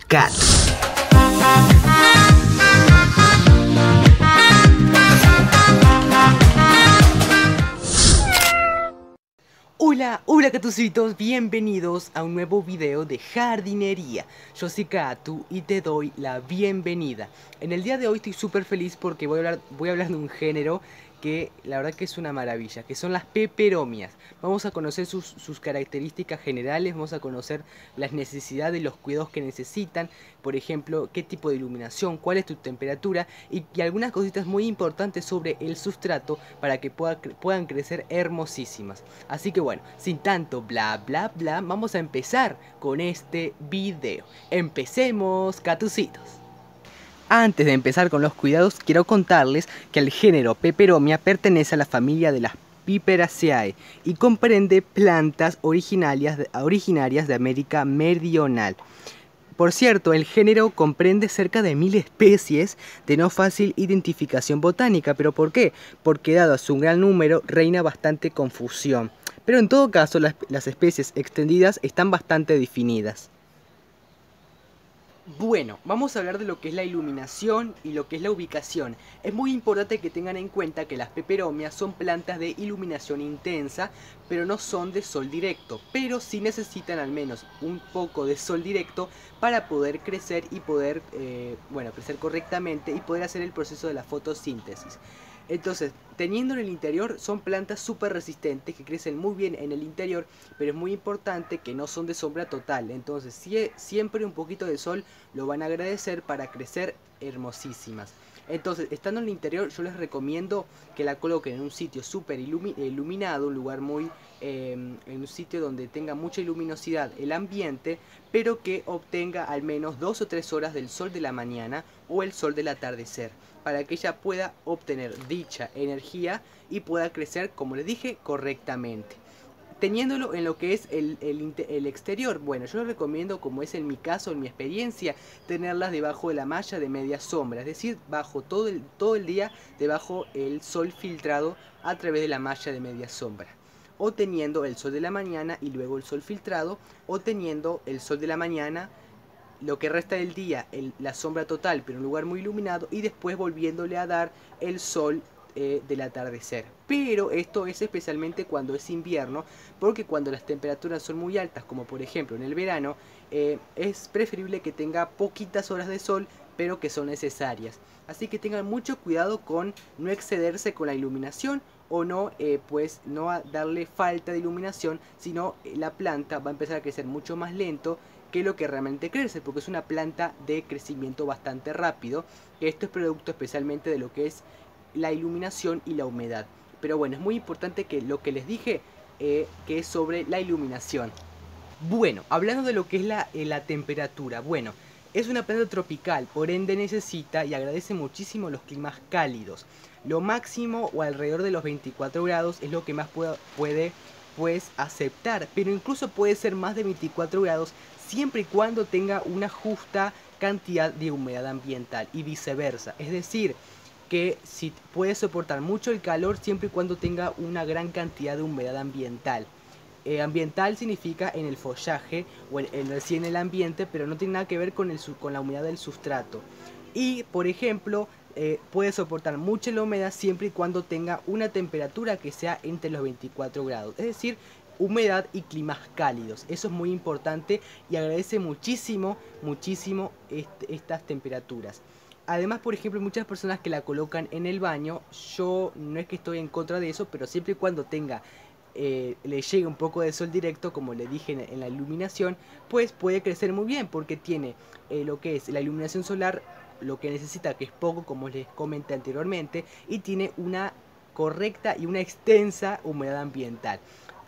cactus. Hola catusitos, bienvenidos a un nuevo video de jardinería. Yo soy Catu y te doy la bienvenida. En el día de hoy estoy súper feliz porque voy a hablar de un género que la verdad que es una maravilla, que son las peperomias. Vamos a conocer sus características generales, vamos a conocer las necesidades y los cuidados que necesitan. Por ejemplo, qué tipo de iluminación, cuál es tu temperatura y algunas cositas muy importantes sobre el sustrato para que puedan crecer hermosísimas. Así que bueno, sin tanto bla bla bla, vamos a empezar con este video. Empecemos, catucitos. Antes de empezar con los cuidados, quiero contarles que el género Peperomia pertenece a la familia de las Piperaceae y comprende plantas originarias de América Meridional. Por cierto, el género comprende cerca de 1000 especies de no fácil identificación botánica. ¿Pero por qué? Porque dado su gran número, reina bastante confusión. Pero en todo caso, las especies extendidas están bastante definidas. Bueno, vamos a hablar de lo que es la iluminación y lo que es la ubicación. Es muy importante que tengan en cuenta que las peperomias son plantas de iluminación intensa, pero no son de sol directo. Pero sí necesitan al menos un poco de sol directo para poder crecer y poder, crecer correctamente y poder hacer el proceso de la fotosíntesis. Entonces, teniendo en el interior, son plantas súper resistentes que crecen muy bien en el interior, pero es muy importante que no son de sombra total. Entonces, siempre un poquito de sol lo van a agradecer para crecer hermosísimas. Entonces, estando en el interior, yo les recomiendo que la coloquen en un sitio súper iluminado, un lugar en un sitio donde tenga mucha luminosidad el ambiente, pero que obtenga al menos 2 o 3 horas del sol de la mañana o el sol del atardecer, para que ella pueda obtener dicha energía y pueda crecer, como les dije, correctamente. Teniéndolo en lo que es el exterior, bueno, yo les recomiendo, como es en mi caso, en mi experiencia, tenerlas debajo de la malla de media sombra, es decir, bajo todo el día, debajo el sol filtrado a través de la malla de media sombra. O teniendo el sol de la mañana y luego el sol filtrado, o teniendo el sol de la mañana, lo que resta del día, la sombra total, pero en un lugar muy iluminado, y después volviéndole a dar el sol del atardecer. Pero esto es especialmente cuando es invierno, porque cuando las temperaturas son muy altas, como por ejemplo en el verano, es preferible que tenga poquitas horas de sol, pero que son necesarias. Así que tengan mucho cuidado con no excederse con la iluminación o no, no darle falta de iluminación, sino la planta va a empezar a crecer mucho más lento que lo que realmente crece, porque es una planta de crecimiento bastante rápido. Esto es producto especialmente de lo que es la iluminación y la humedad. Pero bueno, es muy importante que lo que les dije, que es sobre la iluminación. Bueno, hablando de lo que es la temperatura, bueno, es una planta tropical, por ende necesita y agradece muchísimo los climas cálidos. Lo máximo o alrededor de los 24 grados es lo que más puede pues aceptar, pero incluso puede ser más de 24 grados siempre y cuando tenga una justa cantidad de humedad ambiental y viceversa. Es decir, que si puede soportar mucho el calor siempre y cuando tenga una gran cantidad de humedad ambiental. Ambiental significa en el follaje o en el ambiente, pero no tiene nada que ver con la humedad del sustrato. Y por ejemplo, puede soportar mucha la humedad siempre y cuando tenga una temperatura que sea entre los 24 grados. Es decir, humedad y climas cálidos. Eso es muy importante y agradece muchísimo estas temperaturas. Además, por ejemplo, muchas personas que la colocan en el baño, yo no es que estoy en contra de eso, pero siempre y cuando le llegue un poco de sol directo, como le dije en la iluminación, pues puede crecer muy bien, porque tiene lo que es la iluminación solar, lo que necesita, que es poco, como les comenté anteriormente, y tiene una correcta y una extensa humedad ambiental.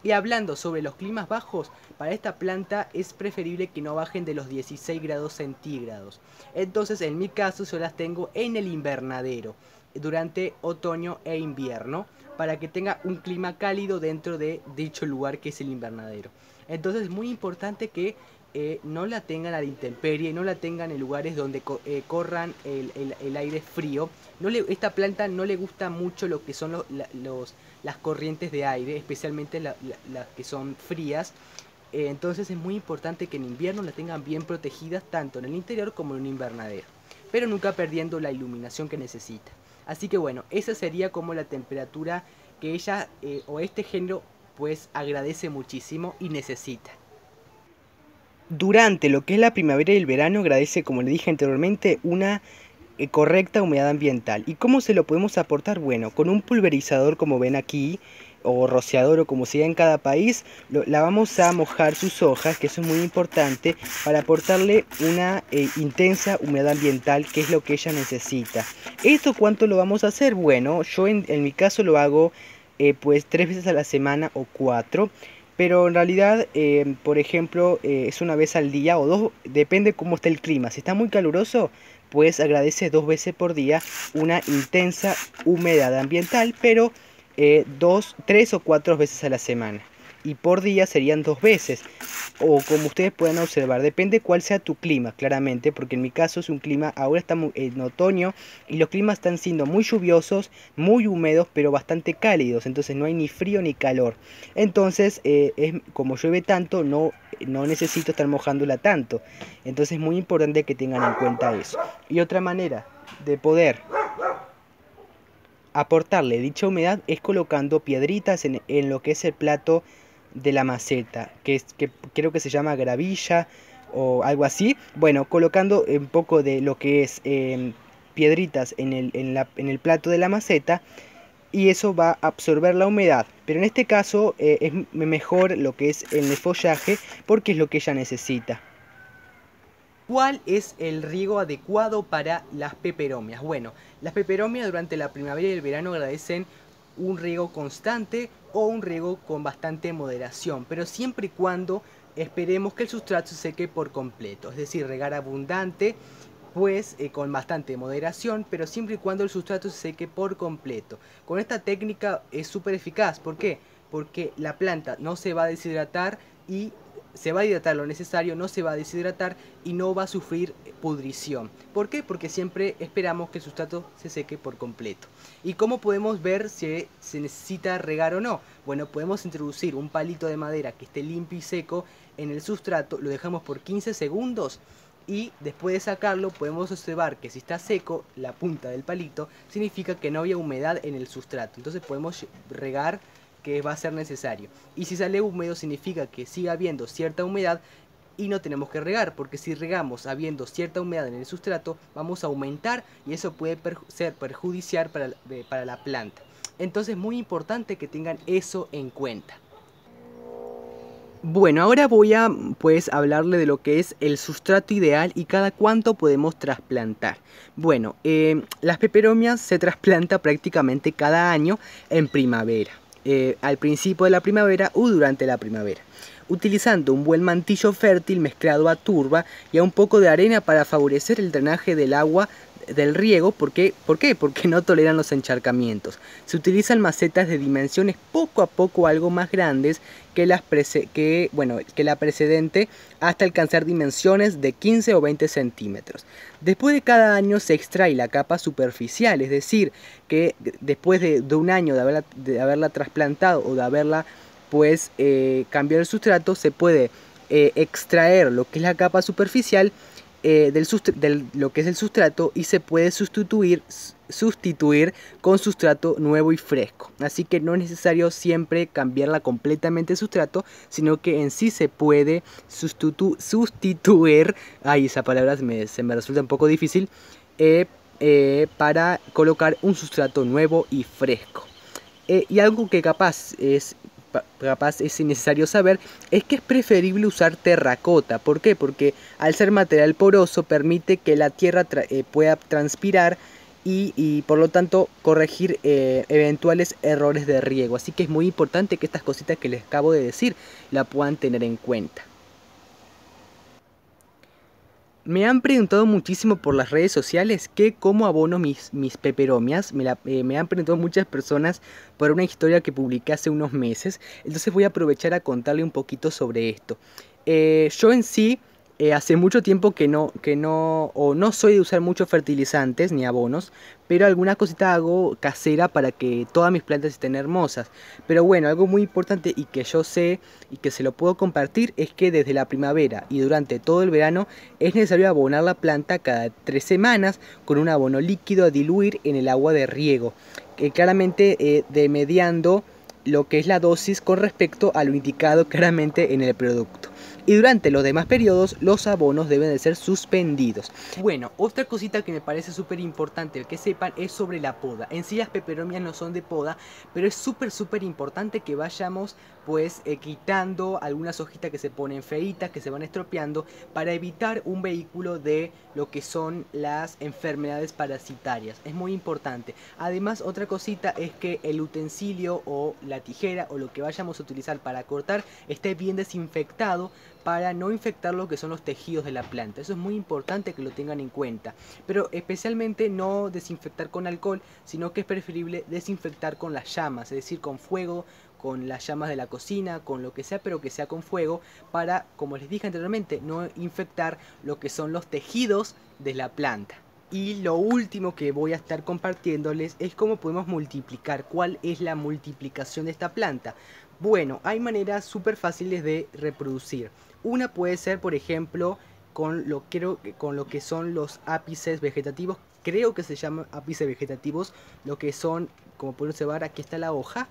Y hablando sobre los climas bajos, para esta planta es preferible que no bajen de los 16 grados centígrados. Entonces, en mi caso, yo las tengo en el invernadero durante otoño e invierno, para que tenga un clima cálido dentro de dicho lugar que es el invernadero. Entonces es muy importante que no la tengan a la intemperie, no la tengan en lugares donde corran el aire frío. Esta planta no le gusta mucho lo que son las corrientes de aire, especialmente las que son frías. Entonces es muy importante que en invierno las tengan bien protegidas tanto en el interior como en un invernadero, pero nunca perdiendo la iluminación que necesita. Así que bueno, esa sería como la temperatura que ella o este género pues agradece muchísimo y necesita. Durante lo que es la primavera y el verano agradece, como le dije anteriormente, una correcta humedad ambiental. ¿Y cómo se lo podemos aportar? Bueno, con un pulverizador como ven aquí, o rociador o como sea en cada país, la vamos a mojar sus hojas, que eso es muy importante, para aportarle una intensa humedad ambiental, que es lo que ella necesita. ¿Esto cuánto lo vamos a hacer? Bueno, yo en mi caso lo hago pues 3 veces a la semana o 4. Pero en realidad, por ejemplo, es una vez al día o dos, depende cómo está el clima. Si está muy caluroso, pues agradece 2 veces por día una intensa humedad ambiental, pero 3 o 4 veces a la semana. Y por día serían 2 veces. O como ustedes pueden observar, depende cuál sea tu clima, claramente, porque en mi caso es un clima, ahora estamos en otoño y los climas están siendo muy lluviosos, muy húmedos, pero bastante cálidos, entonces no hay ni frío ni calor. Entonces, como llueve tanto, no necesito estar mojándola tanto. Entonces es muy importante que tengan en cuenta eso. Y otra manera de poder aportarle dicha humedad es colocando piedritas en lo que es el plato de la maceta, que creo que se llama gravilla o algo así. Bueno, colocando un poco de lo que es piedritas en el plato de la maceta, y eso va a absorber la humedad. Pero en este caso es mejor lo que es en el follaje, porque es lo que ella necesita. ¿Cuál es el riego adecuado para las peperomias? Bueno, las peperomias durante la primavera y el verano agradecen un riego constante o un riego con bastante moderación, pero siempre y cuando esperemos que el sustrato se seque por completo, es decir, regar abundante, pues con bastante moderación, pero siempre y cuando el sustrato se seque por completo. Con esta técnica es súper eficaz. ¿Por qué? Porque la planta no se va a deshidratar y se va a hidratar lo necesario, no se va a deshidratar y no va a sufrir pudrición. ¿Por qué? Porque siempre esperamos que el sustrato se seque por completo. ¿Y cómo podemos ver si se necesita regar o no? Bueno, podemos introducir un palito de madera que esté limpio y seco en el sustrato, lo dejamos por 15 segundos y después de sacarlo podemos observar que si está seco la punta del palito significa que no había humedad en el sustrato, entonces podemos regar, que va a ser necesario. Y si sale húmedo significa que sigue habiendo cierta humedad y no tenemos que regar, porque si regamos habiendo cierta humedad en el sustrato vamos a aumentar y eso puede ser perjudicial para la planta. Entonces es muy importante que tengan eso en cuenta. Bueno, ahora voy a pues hablarle de lo que es el sustrato ideal y cada cuánto podemos trasplantar. Bueno, las peperomias se trasplantan prácticamente cada año en primavera, al principio de la primavera o durante la primavera, utilizando un buen mantillo fértil mezclado a turba y a un poco de arena para favorecer el drenaje del agua del riego. ¿Por qué? Porque no toleran los encharcamientos. Se utilizan macetas de dimensiones poco a poco algo más grandes que la precedente, hasta alcanzar dimensiones de 15 o 20 centímetros. Después de cada año se extrae la capa superficial, es decir, que después de un año de haberla trasplantado o de haberla pues cambiado el sustrato, se puede extraer lo que es la capa superficial de lo que es el sustrato y se puede sustituir con sustrato nuevo y fresco. Así que no es necesario siempre cambiarla completamente el sustrato, sino que en sí se puede sustituir, esa palabra se me resulta un poco difícil, para colocar un sustrato nuevo y fresco. Y algo que capaz es necesario saber es que es preferible usar terracota. ¿Por qué? Porque al ser material poroso permite que la tierra pueda transpirar y por lo tanto corregir eventuales errores de riego. Así que es muy importante que estas cositas que les acabo de decir la puedan tener en cuenta. Me han preguntado muchísimo por las redes sociales que cómo abono mis peperomias. Me han preguntado muchas personas por una historia que publiqué hace unos meses. Entonces voy a aprovechar a contarle un poquito sobre esto. Yo en sí Hace mucho tiempo que no soy de usar muchos fertilizantes ni abonos, pero alguna cosita hago casera para que todas mis plantas estén hermosas. Pero bueno, algo muy importante y que yo sé y que se lo puedo compartir es que desde la primavera y durante todo el verano es necesario abonar la planta cada 3 semanas con un abono líquido a diluir en el agua de riego, claramente mediando lo que es la dosis con respecto a lo indicado claramente en el producto. Y durante los demás periodos los abonos deben de ser suspendidos. Bueno, otra cosita que me parece súper importante que sepan es sobre la poda. En sí las peperomias no son de poda, pero es súper importante que vayamos pues quitando algunas hojitas que se ponen feitas, que se van estropeando, para evitar un vehículo de lo que son las enfermedades parasitarias. Es muy importante. Además, otra cosita es que el utensilio o la tijera o lo que vayamos a utilizar para cortar esté bien desinfectado para no infectar lo que son los tejidos de la planta. Eso es muy importante que lo tengan en cuenta. Pero especialmente no desinfectar con alcohol, sino que es preferible desinfectar con las llamas, es decir, con fuego, con las llamas de la cocina, con lo que sea, pero que sea con fuego, para, como les dije anteriormente, no infectar lo que son los tejidos de la planta. Y lo último que voy a estar compartiéndoles es cómo podemos multiplicar, cuál es la multiplicación de esta planta. Bueno, hay maneras súper fáciles de reproducir. Una puede ser, por ejemplo, con lo que son los ápices vegetativos. Creo que se llaman ápices vegetativos, lo que son, como pueden observar, aquí está la hoja,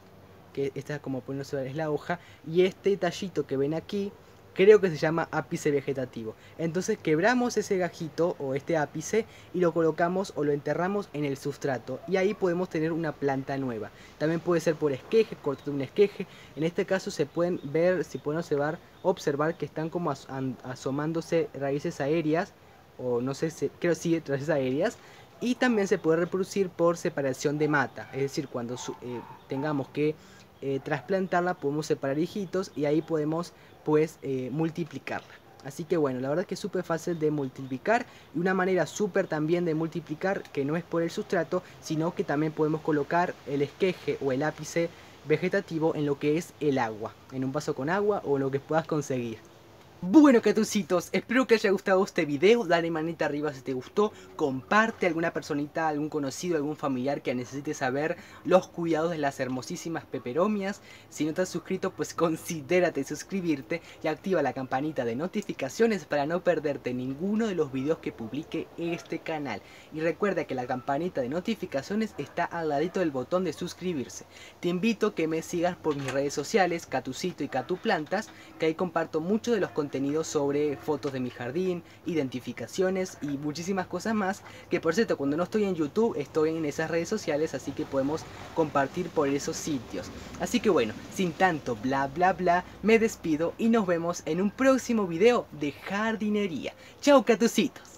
que esta, como pueden observar, es la hoja, y este tallito que ven aquí creo que se llama ápice vegetativo. Entonces quebramos ese gajito o este ápice y lo colocamos o lo enterramos en el sustrato, y ahí podemos tener una planta nueva. También puede ser por esqueje, cortar un esqueje. En este caso se pueden ver, si pueden observar que están como asomándose raíces aéreas, o no sé, creo sí, raíces aéreas. Y también se puede reproducir por separación de mata, es decir, cuando tengamos que trasplantarla, podemos separar hijitos y ahí podemos pues multiplicarla. Así que bueno, la verdad es que es súper fácil de multiplicar, y una manera súper también de multiplicar que no es por el sustrato, sino que también podemos colocar el esqueje o el ápice vegetativo en lo que es el agua, en un vaso con agua o lo que puedas conseguir. Bueno, catucitos, espero que os haya gustado este video. Dale manita arriba si te gustó, comparte a alguna personita, algún conocido, algún familiar que necesite saber los cuidados de las hermosísimas peperomias. Si no te has suscrito, pues considérate suscribirte y activa la campanita de notificaciones para no perderte ninguno de los videos que publique este canal. Y recuerda que la campanita de notificaciones está al ladito del botón de suscribirse. Te invito a que me sigas por mis redes sociales, Catucito y Catuplantas, que ahí comparto mucho de los contenidos sobre fotos de mi jardín, identificaciones y muchísimas cosas más, que por cierto, cuando no estoy en YouTube estoy en esas redes sociales, así que podemos compartir por esos sitios. Así que bueno, sin tanto bla bla bla, me despido y nos vemos en un próximo video de jardinería. Chao, catucitos.